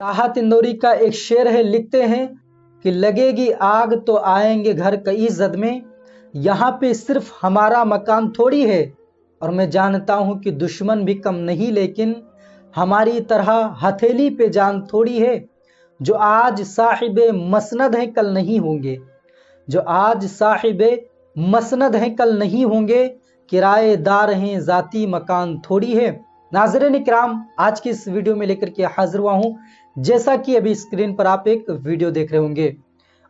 राहत इंदौरी का एक शेर है, लिखते हैं कि लगेगी आग तो आएंगे घर कई जद में, यहाँ पे सिर्फ हमारा मकान थोड़ी है। और मैं जानता हूँ कि दुश्मन भी कम नहीं, लेकिन हमारी तरह हथेली पे जान थोड़ी है। जो आज साहिबे मसनद हैं कल नहीं होंगे, जो आज साहिबे मसनद हैं कल नहीं होंगे, किराएदार हैं जाती मकान थोड़ी है। नाज़रीन इकराम, आज की इस वीडियो में लेकर के हाजिर हुआ हूँ। जैसा कि अभी स्क्रीन पर आप एक वीडियो देख रहे होंगे,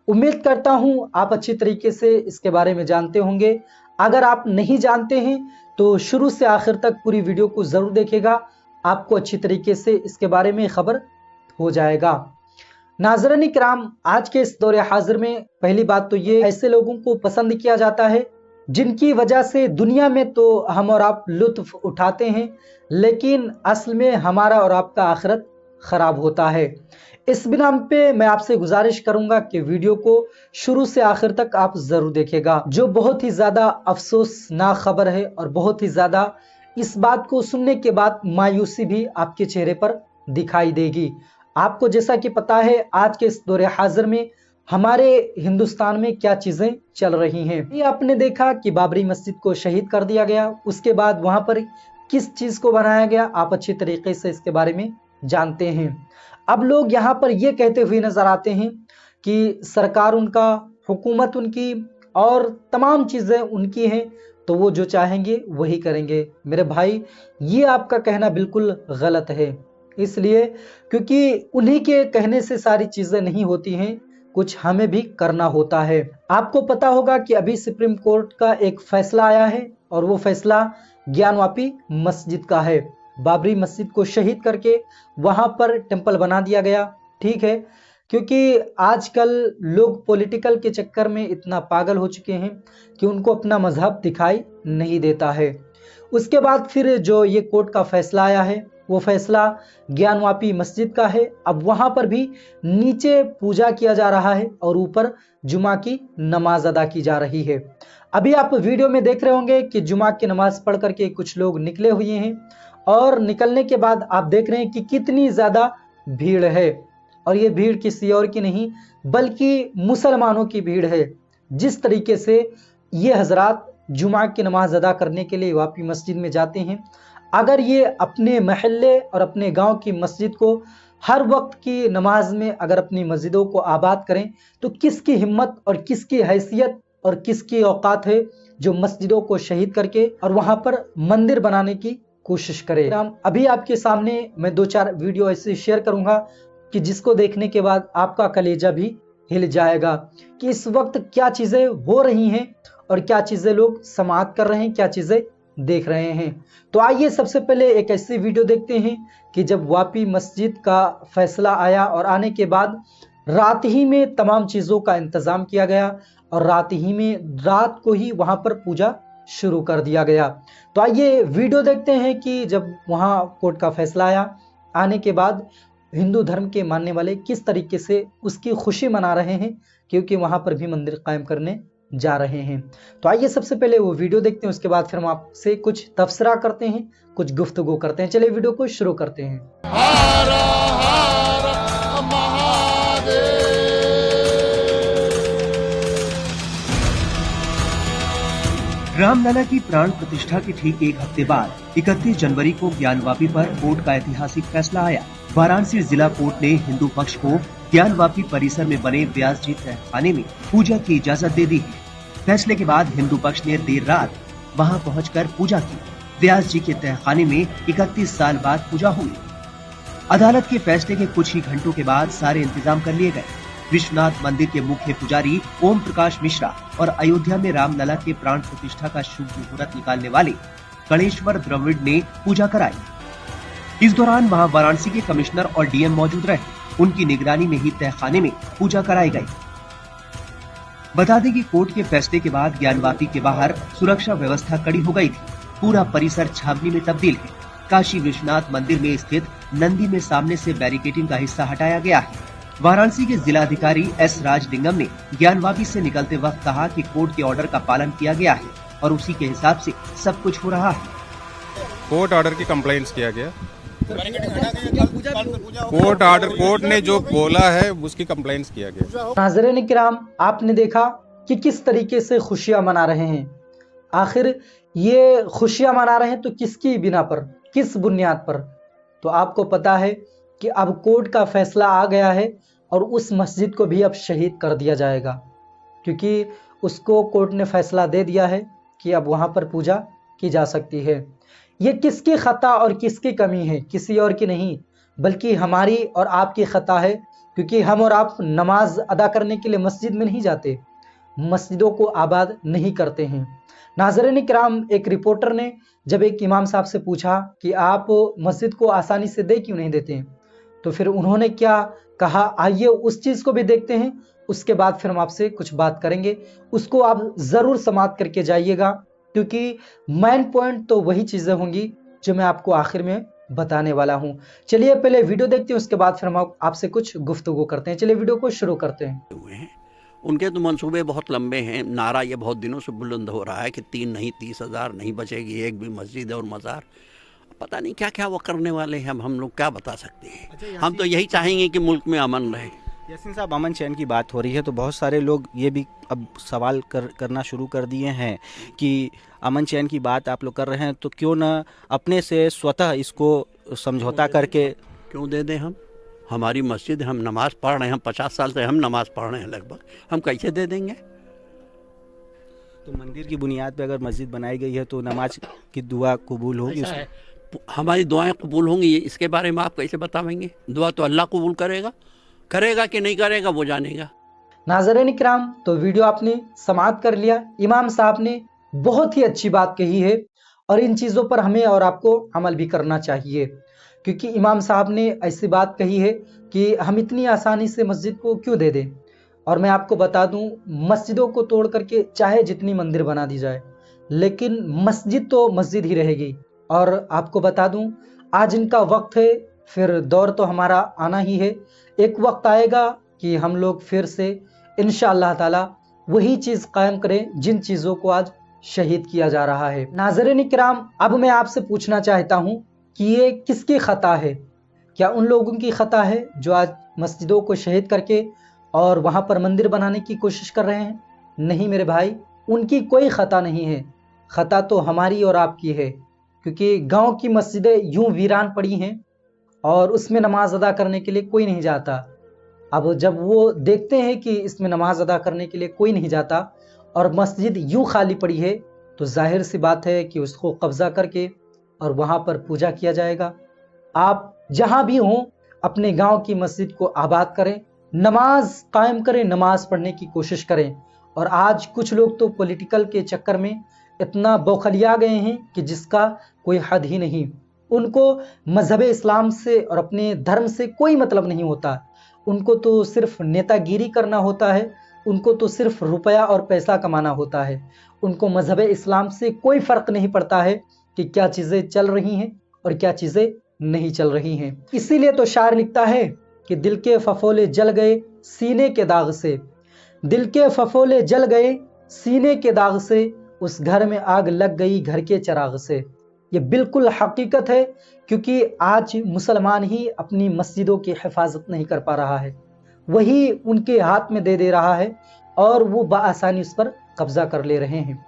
उम्मीद करता हूँ आप अच्छी तरीके से इसके बारे में जानते होंगे। अगर आप नहीं जानते हैं तो शुरू से आखिर तक पूरी वीडियो को ज़रूर देखिएगा, आपको अच्छी तरीके से इसके बारे में खबर हो जाएगा। नाज़रीन इकराम, आज के इस दौरे हाजिर में पहली बात तो ये, ऐसे लोगों को पसंद किया जाता है जिनकी वजह से दुनिया में तो हम और आप लुत्फ उठाते हैं, लेकिन असल में हमारा और आपका आखिरत खराब होता है। इस बिना पे मैं आपसे गुजारिश करूंगा कि वीडियो को शुरू से आखिर तक आप जरूर देखिएगा, जो बहुत ही ज्यादा अफसोसनाक खबर है और बहुत ही ज्यादा इस बात को सुनने के बाद मायूसी भी आपके चेहरे पर दिखाई देगी। आपको जैसा कि पता है, आज के इस दौरे हाजिर में हमारे हिंदुस्तान में क्या चीजें चल रही हैं। ये आपने देखा कि बाबरी मस्जिद को शहीद कर दिया गया, उसके बाद वहां पर किस चीज को बनाया गया, आप अच्छी तरीके से इसके बारे में जानते हैं। अब लोग यहाँ पर ये कहते हुए नजर आते हैं कि सरकार उनका, हुकूमत उनकी और तमाम चीजें उनकी हैं, तो वो जो चाहेंगे वही करेंगे। मेरे भाई, ये आपका कहना बिल्कुल गलत है, इसलिए क्योंकि उन्हीं के कहने से सारी चीजें नहीं होती हैं, कुछ हमें भी करना होता है। आपको पता होगा कि अभी सुप्रीम कोर्ट का एक फैसला आया है और वो फैसला ज्ञानवापी मस्जिद का है। बाबरी मस्जिद को शहीद करके वहां पर टेंपल बना दिया गया, ठीक है, क्योंकि आजकल लोग पॉलिटिकल के चक्कर में इतना पागल हो चुके हैं कि उनको अपना मजहब दिखाई नहीं देता है। उसके बाद फिर जो ये कोर्ट का फैसला आया है, वो फैसला ज्ञानवापी मस्जिद का है। अब वहां पर भी नीचे पूजा किया जा रहा है और ऊपर जुमा की नमाज अदा की जा रही है। अभी आप वीडियो में देख रहे होंगे कि जुमा की नमाज पढ़ करके कुछ लोग निकले हुए हैं और निकलने के बाद आप देख रहे हैं कि कितनी ज्यादा भीड़ है। और ये भीड़ किसी और की नहीं बल्कि मुसलमानों की भीड़ है। जिस तरीके से ये हजरात जुमा की नमाज अदा करने के लिए वापी मस्जिद में जाते हैं, अगर ये अपने महल्ले और अपने गांव की मस्जिद को हर वक्त की नमाज में अगर अपनी मस्जिदों को आबाद करें, तो किसकी हिम्मत और किसकी हैसियत और किसकी औकात है जो मस्जिदों को शहीद करके और वहां पर मंदिर बनाने की कोशिश करे। अभी आपके सामने मैं 2-4 वीडियो ऐसे शेयर करूंगा कि जिसको देखने के बाद आपका कलेजा भी हिल जाएगा कि इस वक्त क्या चीजें हो रही हैं और क्या चीजें लोग समाअत कर रहे हैं, क्या चीजें देख रहे हैं। तो आइए सबसे पहले एक ऐसी वीडियो देखते हैं कि जब वापी मस्जिद का फैसला आया और आने के बाद रात ही में तमाम चीजों का इंतजाम किया गया और रात ही में, रात को ही वहां पर पूजा शुरू कर दिया गया। तो आइए वीडियो देखते हैं कि जब वहां कोर्ट का फैसला आया, आने के बाद हिंदू धर्म के मानने वाले किस तरीके से उसकी खुशी मना रहे हैं, क्योंकि वहां पर भी मंदिर कायम करने जा रहे हैं। तो आइए सबसे पहले वो वीडियो देखते हैं, उसके बाद फिर हम आपसे कुछ तबसरा करते हैं, कुछ गुफ्तगू करते हैं। चलिए वीडियो को शुरू करते हैं। रामलला की प्राण प्रतिष्ठा के ठीक एक हफ्ते बाद 31 जनवरी को ज्ञानवापी पर कोर्ट का ऐतिहासिक फैसला आया। वाराणसी जिला कोर्ट ने हिंदू पक्ष को ज्ञानवापी परिसर में बने व्यास जी तहखाने में पूजा की इजाजत दे दी है। फैसले के बाद हिंदू पक्ष ने देर रात वहां पहुंचकर पूजा की। व्यास जी के तहखाने में 31 साल बाद पूजा हुई। अदालत के फैसले के कुछ ही घंटों के बाद सारे इंतजाम कर लिए गए। विश्वनाथ मंदिर के मुख्य पुजारी ओम प्रकाश मिश्रा और अयोध्या में रामलला के प्राण प्रतिष्ठा का शुभ मुहूर्त निकालने वाले गणेश्वर द्रविड़ ने पूजा कराई। इस दौरान वहां वाराणसी के कमिश्नर और डीएम मौजूद रहे। उनकी निगरानी में ही तहखाने में पूजा कराई गई। बता दें कि कोर्ट के फैसले के बाद ज्ञानवापी के बाहर सुरक्षा व्यवस्था कड़ी हो गई थी। पूरा परिसर छावनी में तब्दील है। काशी विश्वनाथ मंदिर में स्थित नंदी में सामने से बैरिकेडिंग का हिस्सा हटाया गया है। वाराणसी के जिलाधिकारी एस राजलिंगम ने ज्ञानवापी से निकलते वक्त कहा कि कोर्ट के ऑर्डर का पालन किया गया है और उसी के हिसाब से सब कुछ हो रहा है। कोर्ट ऑर्डर की कंप्लेंट्स किया गया कोर्ट ने जो बोला है उसकी कंप्लेंट्स किया गया। नाज़रीन किराम, आपने देखा कि किस तरीके से खुशियां मना रहे हैं। आखिर ये खुशियां मना रहे हैं तो किसकी बिना पर, किस बुनियाद पर? तो आपको पता है कि अब कोर्ट का फैसला आ गया है और उस मस्जिद को भी अब शहीद कर दिया जाएगा, क्योंकि उसको कोर्ट ने फैसला दे दिया है कि अब वहाँ पर पूजा की जा सकती है। ये किसकी खता और किसकी कमी है? किसी और की नहीं, बल्कि हमारी और आपकी खता है, क्योंकि हम और आप नमाज अदा करने के लिए मस्जिद में नहीं जाते, मस्जिदों को आबाद नहीं करते हैं। नाज़रीन किराम, एक रिपोर्टर ने जब एक इमाम साहब से पूछा कि आप मस्जिद को आसानी से दे क्यों नहीं देते हैं, तो फिर उन्होंने क्या कहा, आइए उस चीज़ को भी देखते हैं। उसके बाद फिर हम आपसे कुछ बात करेंगे, उसको आप ज़रूर समाप्त करके जाइएगा, क्योंकि मेन पॉइंट तो वही चीज़ें होंगी जो मैं आपको आखिर में बताने वाला हूँ। चलिए पहले वीडियो देखते हैं, उसके बाद फिर हम आपसे कुछ गुफ्तगू करते हैं। चलिए वीडियो को शुरू करते हैं। उनके तो मंसूबे बहुत लंबे हैं। नारा ये बहुत दिनों से बुलंद हो रहा है कि 3 नहीं 30,000 नहीं बचेगी एक भी मस्जिद और मज़ार। पता नहीं क्या क्या वो करने वाले हैं, हम लोग क्या बता सकते हैं। अच्छा, हम तो यही चाहेंगे कि मुल्क में अमन रहे। यासीन साहब, अमन चैन की बात हो रही है तो बहुत सारे लोग ये भी अब सवाल करना शुरू कर दिए हैं कि अमन चैन की बात आप लोग कर रहे हैं तो क्यों ना अपने से स्वतः इसको समझौता करके क्यों दे दें? हमारी मस्जिद, हम नमाज़ पढ़ रहे हैं, हम 50 साल से हम नमाज़ पढ़ रहे हैं लगभग, हम कैसे दे देंगे? तो मंदिर की बुनियाद पे अगर मस्जिद बनाई गई है तो नमाज की दुआ कबूल होगी, हमारी दुआएं कबूल होंगी, इसके बारे में आप कैसे बतावेंगे? दुआ तो अल्लाह कबूल करेगा कि नहीं करेगा वो जानेगा। नाज़रीन किराम, तो वीडियो आपने समाप्त कर लिया। इमाम साहब ने बहुत ही अच्छी बात कही है और इन चीज़ों पर हमें और आपको अमल भी करना चाहिए, क्योंकि इमाम साहब ने ऐसी बात कही है कि हम इतनी आसानी से मस्जिद को क्यों दे दें। और मैं आपको बता दूं, मस्जिदों को तोड़ करके चाहे जितनी मंदिर बना दी जाए, लेकिन मस्जिद तो मस्जिद ही रहेगी। और आपको बता दूं, आज इनका वक्त है, फिर दौर तो हमारा आना ही है। एक वक्त आएगा कि हम लोग फिर से इंशाअल्लाह ताला वही चीज़ कायम करें जिन चीज़ों को आज शहीद किया जा रहा है। नाज़रीन किराम, अब मैं आपसे पूछना चाहता हूँ कि ये किसकी खता है? क्या उन लोगों की खता है जो आज मस्जिदों को शहीद करके और वहाँ पर मंदिर बनाने की कोशिश कर रहे हैं? नहीं मेरे भाई, उनकी कोई खता नहीं है। खता तो हमारी और आपकी है, क्योंकि गांव की मस्जिदें यूं वीरान पड़ी हैं और उसमें नमाज अदा करने के लिए कोई नहीं जाता। अब जब वो देखते हैं कि इसमें नमाज अदा करने के लिए कोई नहीं जाता और मस्जिद यूं खाली पड़ी है, तो जाहिर सी बात है कि उसको कब्जा करके और वहाँ पर पूजा किया जाएगा। आप जहाँ भी हों, अपने गांव की मस्जिद को आबाद करें, नमाज कायम करें, नमाज पढ़ने की कोशिश करें। और आज कुछ लोग तो पॉलिटिकल के चक्कर में इतना बौखलिया गए हैं कि जिसका कोई हद ही नहीं। उनको मजहब इस्लाम से और अपने धर्म से कोई मतलब नहीं होता। उनको तो सिर्फ नेतागिरी करना होता है, उनको तो सिर्फ रुपया और पैसा कमाना होता है। उनको मजहब इस्लाम से कोई फ़र्क नहीं पड़ता है कि क्या चीज़ें चल रही हैं और क्या चीज़ें नहीं चल रही हैं। इसीलिए तो शायर लिखता है कि दिल के फफोले जल गए सीने के दाग से, दिल के फफोले जल गए सीने के दाग से, उस घर में आग लग गई घर के चिराग से। ये बिल्कुल हकीकत है, क्योंकि आज मुसलमान ही अपनी मस्जिदों की हिफाजत नहीं कर पा रहा है, वही उनके हाथ में दे रहा है और वो बआसानी उस पर कब्जा कर ले रहे हैं।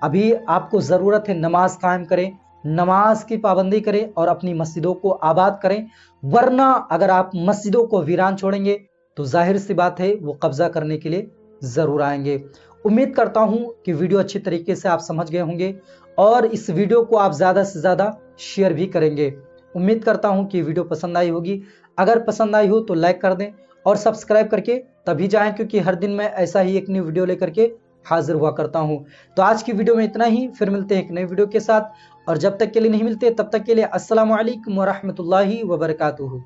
अभी आपको ज़रूरत है नमाज कायम करें, नमाज की पाबंदी करें और अपनी मस्जिदों को आबाद करें, वरना अगर आप मस्जिदों को वीरान छोड़ेंगे तो जाहिर सी बात है वो कब्जा करने के लिए ज़रूर आएंगे। उम्मीद करता हूँ कि वीडियो अच्छी तरीके से आप समझ गए होंगे और इस वीडियो को आप ज़्यादा से ज़्यादा शेयर भी करेंगे। उम्मीद करता हूँ कि वीडियो पसंद आई होगी। अगर पसंद आई हो तो लाइक कर दें और सब्सक्राइब करके तभी जाएं, क्योंकि हर दिन मैं ऐसा ही एक न्यू वीडियो लेकर के हाजिर हुआ करता हूँ। तो आज की वीडियो में इतना ही, फिर मिलते हैं एक नई वीडियो के साथ, और जब तक के लिए नहीं मिलते तब तक के लिए अस्सलामु अलैकुम व रहमतुल्लाहि व बरकातुहू।